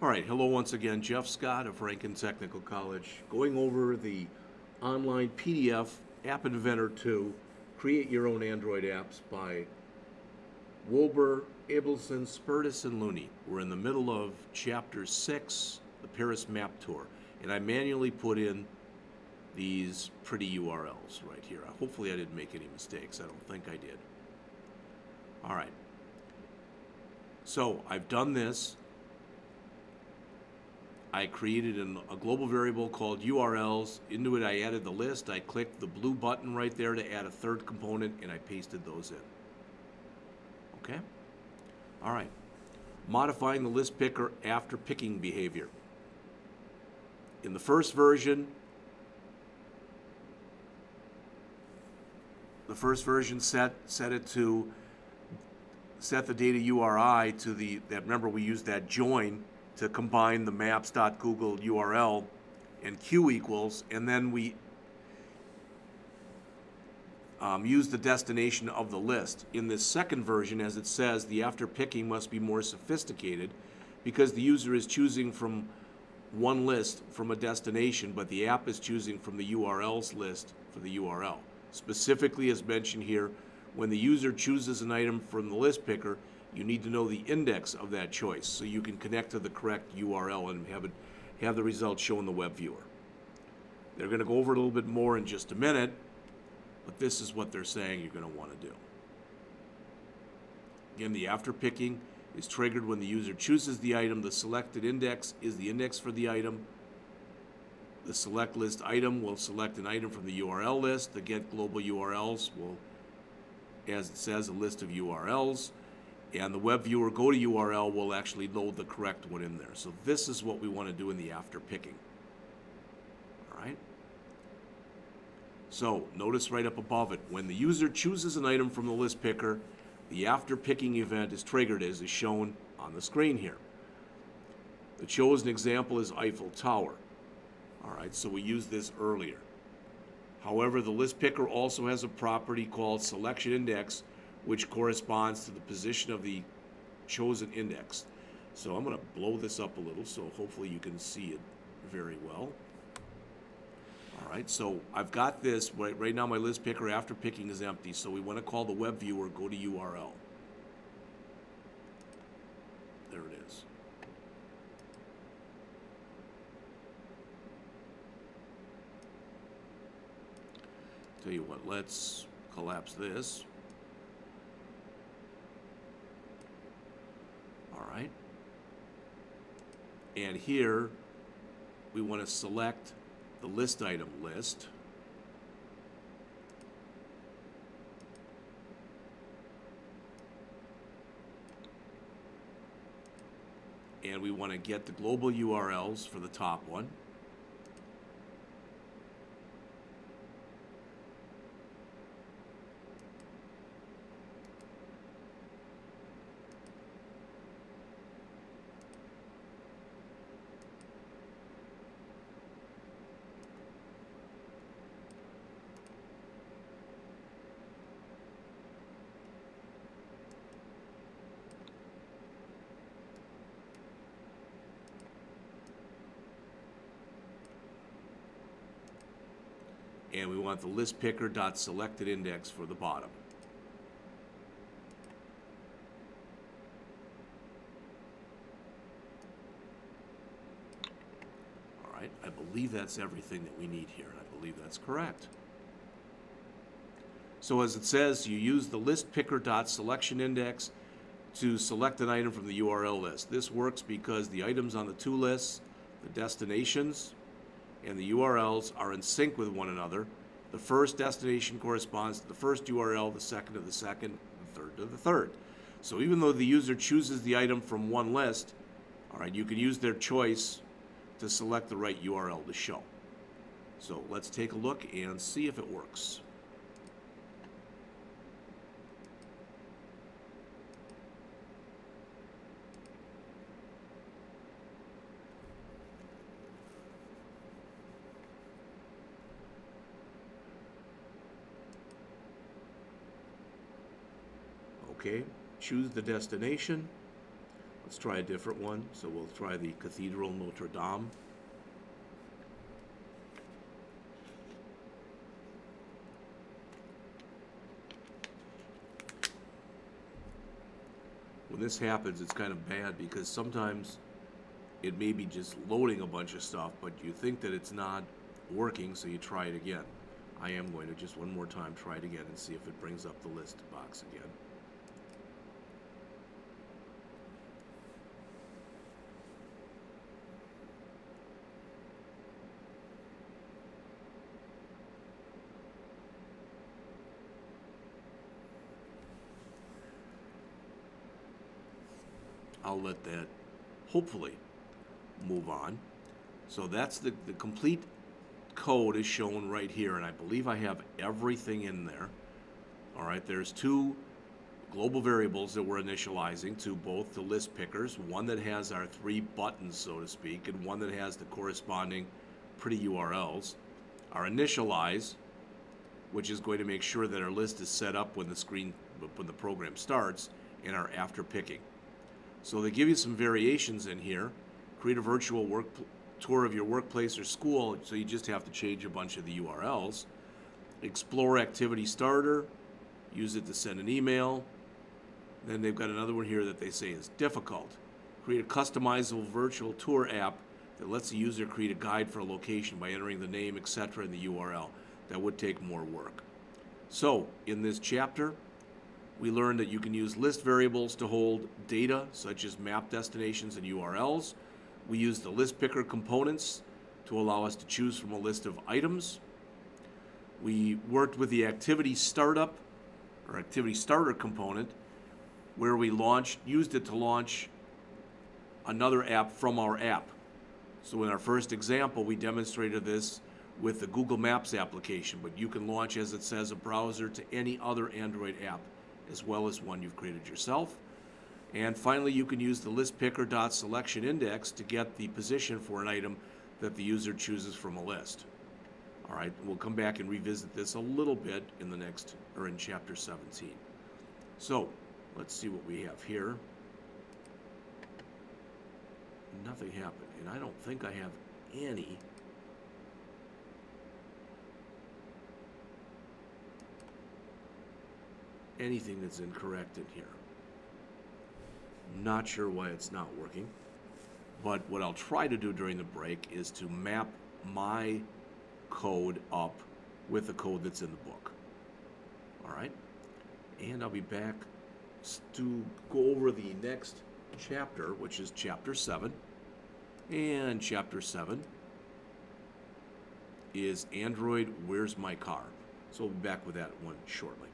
All right, hello once again. Jeff Scott of Rankin Technical College, going over the online PDF App Inventor 2, Create Your Own Android Apps by Wilbur, Abelson, Spertus, and Looney. We're in the middle of Chapter 6, the Paris Map Tour, and I manually put in these pretty URLs right here. Hopefully I didn't make any mistakes. I don't think I did. All right. So I've done this. I created a global variable called URLs. Into it, I added the list. I clicked the blue button right there to add a third component, and I pasted those in. Okay? All right. Modifying the list picker after picking behavior. In the first version, set the data URI to remember we used that join to combine the maps.google URL and q equals, and then we use the destination of the list. In this second version, as it says, the after picking must be more sophisticated because the user is choosing from one list from a destination, but the app is choosing from the URLs list for the URL. Specifically, as mentioned here, when the user chooses an item from the list picker, you need to know the index of that choice so you can connect to the correct URL and have the results show in the web viewer. They're going to go over it a little bit more in just a minute, but this is what they're saying you're going to want to do. Again, the after picking is triggered when the user chooses the item. The selected index is the index for the item. The select list item will select an item from the URL list. The get global URLs will, as it says, a list of URLs. And the web viewer go to URL will actually load the correct one in there. So this is what we want to do in the after picking. All right. So notice right up above it, when the user chooses an item from the list picker, the after picking event is triggered as is shown on the screen here. The chosen example is Eiffel Tower. All right, so we used this earlier. However, the list picker also has a property called selection index, which corresponds to the position of the chosen index. So I'm going to blow this up a little so hopefully you can see it very well. All right, so I've got this. Right now my list picker after picking is empty, so we want to call the web viewer go to URL. There it is. Tell you what, let's collapse this. All right. And here we want to select the list item list. And we want to get the global URLs for the top one. And we want the list picker dot selected index for the bottom. All right, I believe that's everything that we need here. I believe that's correct. So as it says, you use the list picker dot selection index to select an item from the URL list. This works because the items on the two lists, the destinations, and the URLs are in sync with one another. The first destination corresponds to the first URL, the second to the second, the third to the third. So even though the user chooses the item from one list, all right, you can use their choice to select the right URL to show. So let's take a look and see if it works. Okay, choose the destination. Let's try a different one. So we'll try the Cathedral Notre Dame. When this happens, it's kind of bad because sometimes it may be just loading a bunch of stuff, but you think that it's not working, so you try it again. I am going to just one more time try it again and see if it brings up the list box again. I'll let that hopefully move on. So that's the complete code is shown right here, and I believe I have everything in there. All right, there's two global variables that we're initializing to both the list pickers, one that has our 3 buttons, so to speak, and one that has the corresponding pretty URLs. Our initialize, which is going to make sure that our list is set up when the program starts, and our after picking. So they give you some variations in here. Create a virtual tour of your workplace or school, so you just have to change a bunch of the URLs. Explore activity starter, use it to send an email. Then they've got another one here that they say is difficult. Create a customizable virtual tour app that lets the user create a guide for a location by entering the name, etc. in the URL. That would take more work. So in this chapter, we learned that you can use list variables to hold data such as map destinations and URLs. We use the list picker components to allow us to choose from a list of items. We worked with the activity startup or activity starter component where we used it to launch another app from our app. So in our first example, we demonstrated this with the Google Maps application, but you can launch, as it says, a browser to any other Android app, as well as one you've created yourself. And finally, you can use the list picker.selection index to get the position for an item that the user chooses from a list. All right, we'll come back and revisit this a little bit in in chapter 17. So let's see what we have here. Nothing happened, and I don't think I have anything that's incorrect in here. Not sure why it's not working, but what I'll try to do during the break is to map my code up with the code that's in the book. All right, and I'll be back to go over the next chapter, which is chapter 7, and chapter 7 is Android, Where's My Car? So we'll be back with that one shortly.